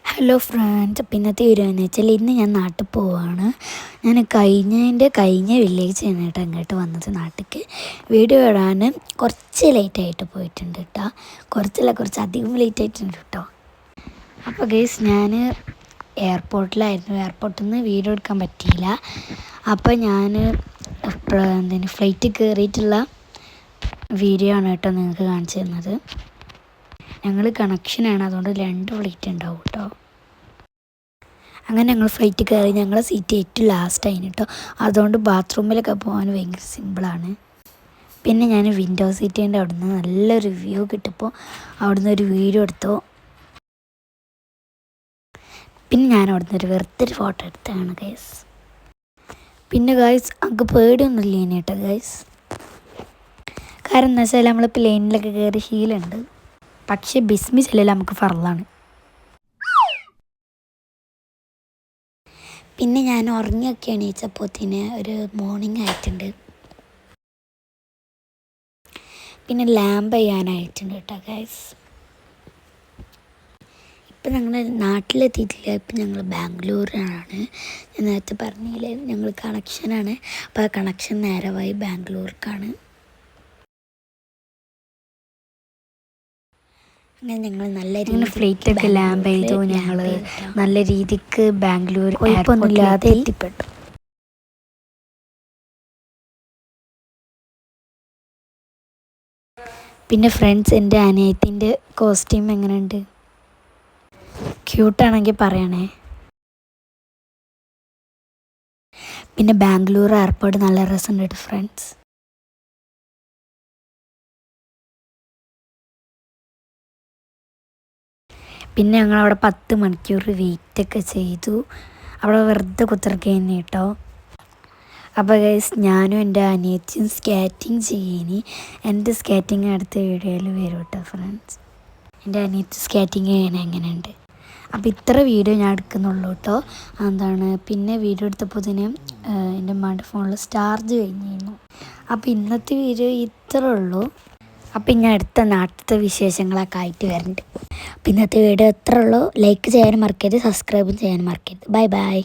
Hello friends, അപ്പോൾ ഇന്നത്തെ video എന്ന് വെച്ചാൽ ഇന്ന് ഞാൻ നാട്ടിൽ പോവുകയാണ്. ഞാൻ കഴിഞ്ഞ വെള്ളിയാഴ്ചയാണ് കേട്ടോ ഇങ്ങോട്ട് വന്നത് നാട്ടിലേക്ക്. വീഡിയോ ഇടാൻ കുറച്ച് ലേറ്റായിട്ട് പോയിട്ടുണ്ട് കേട്ടോ. കുറച്ച് അധികം ലേറ്റ് ആയിട്ടുണ്ട് കേട്ടോ. അപ്പോൾ ഗൈസ്, ഞാൻ എയർപോർട്ടിൽ നിന്ന് വീഡിയോ എടുക്കാൻ പറ്റിയില്ല. അപ്പോൾ ഞാൻ ഫ്ലൈറ്റ് കയറിയിട്ടുള്ള വീഡിയോ ആണ് കേട്ടോ നിങ്ങൾക്ക് കാണിച്ചു തരുന്നത്. ഞങ്ങൾ കണക്ഷനാണ്, അതുകൊണ്ട് 2 ഫ്ലൈറ്റ് ഉണ്ടാവും കേട്ടോ. അങ്ങനെ ഞങ്ങൾ ഫ്ലൈറ്റ് കയറി. ഞങ്ങളെ സീറ്റ് ഏറ്റവും ലാസ്റ്റ് ആയിന് കേട്ടോ. അതുകൊണ്ട് ബാത്റൂമിലൊക്കെ പോകാൻ ഭയങ്കര സിമ്പിളാണ്. പിന്നെ ഞാൻ വിൻഡോ സീറ്റിൻ്റെ അവിടുന്ന് നല്ലൊരു വ്യൂ കിട്ടിയപ്പോൾ അവിടുന്ന് ഒരു വീഡിയോ എടുത്തു. പിന്നെ ഞാൻ അവിടുന്ന് ഒരു വെറുതെ ഫോട്ടോ എടുത്തതാണ് ഗൈസ്. പിന്നെ ഗൈസ്, നമുക്ക് പേടിയൊന്നുമില്ല ഇനി കേട്ടോ ഗൈസ്. കാരണം എന്താ വെച്ചാൽ നമ്മൾ പ്ലെയിനിലൊക്കെ കയറി ശീലമുണ്ട്. പക്ഷേ ബിസ്മി ചെല്ലൽ നമുക്ക് ഫർളാണ്. പിന്നെ ഞാൻ ഉറങ്ങിയൊക്കെ എണീച്ചപ്പോത്തിന് ഒരു മോർണിംഗ് ആയിട്ടുണ്ട്. പിന്നെ ലാമ്പ് ചെയ്യാനായിട്ടുണ്ട് കേട്ടോ ഗൈസ്. ഇപ്പം ഞങ്ങൾ നാട്ടിലെത്തിയിട്ടില്ല. ഇപ്പം ഞങ്ങൾ ബാംഗ്ലൂരാണ്. ഞാൻ നേരത്തെ പറഞ്ഞില്ലേ ഞങ്ങൾ കണക്ഷനാണ്. അപ്പോൾ ആ കണക്ഷൻ നേരമായി ബാംഗ്ലൂർക്കാണ്. അങ്ങനെ ഞങ്ങൾ നല്ല രീതിയിൽ ഫ്ലൈറ്റൊക്കെ ലാമ്പ് ചെയ്തു. ഞങ്ങൾ നല്ല രീതിക്ക് ബാംഗ്ലൂർ കുഴപ്പമൊന്നുമില്ലാതെ എത്തിപ്പെട്ടു. പിന്നെ ഫ്രണ്ട്സ്, എൻ്റെ അനിയത്തിൻ്റെ കോസ്റ്റ്യൂം എങ്ങനെയുണ്ട്? ക്യൂട്ടാണെങ്കിൽ പറയണേ. പിന്നെ ബാംഗ്ലൂർ എയർപോർട്ട് നല്ല രസമുണ്ട് ഫ്രണ്ട്സ്. പിന്നെ ഞങ്ങളവിടെ 10 മണിക്കൂർ വെയിറ്റൊക്കെ ചെയ്തു. അവിടെ വെറുതെ കുത്തിറക്കുകയെന്ന് കേട്ടോ. അപ്പോൾ ഗൈസ്, ഞാനും എൻ്റെ അനിയത്തിയും സ്കേറ്റിംഗ് ചെയ്യിനി. എൻ്റെ സ്കേറ്റിംഗ് അടുത്ത വീഡിയോയിൽ വരും കേട്ടോ ഫ്രണ്ട്സ്. എൻ്റെ അനിയത്തി സ്കേറ്റിംഗ് ചെയ്യണ എങ്ങനെയുണ്ട്. അപ്പോൾ ഇത്ര വീഡിയോ ഞാൻ എടുക്കുന്നുള്ളൂ കേട്ടോ. പിന്നെ വീഡിയോ എടുത്തപ്പോൾ എൻ്റെ അമ്മയുടെ ഫോണിൽ ചാർജ് കഴിഞ്ഞിരുന്നു. അപ്പോൾ ഇന്നത്തെ വീഡിയോ ഇത്രേ ഉള്ളൂ. അപ്പം ഞാൻ അടുത്ത നാട്ടിലത്തെ വിശേഷങ്ങളൊക്കെ ആയിട്ട് വരുന്നുണ്ട്. അപ്പം ഇന്നത്തെ വീഡിയോ ഇത്രേ ഉള്ളൂ. ലൈക്ക് ചെയ്യാനും മറക്കരുത്, സബ്സ്ക്രൈബും ചെയ്യാനും മറക്കരുത്. Bye bye.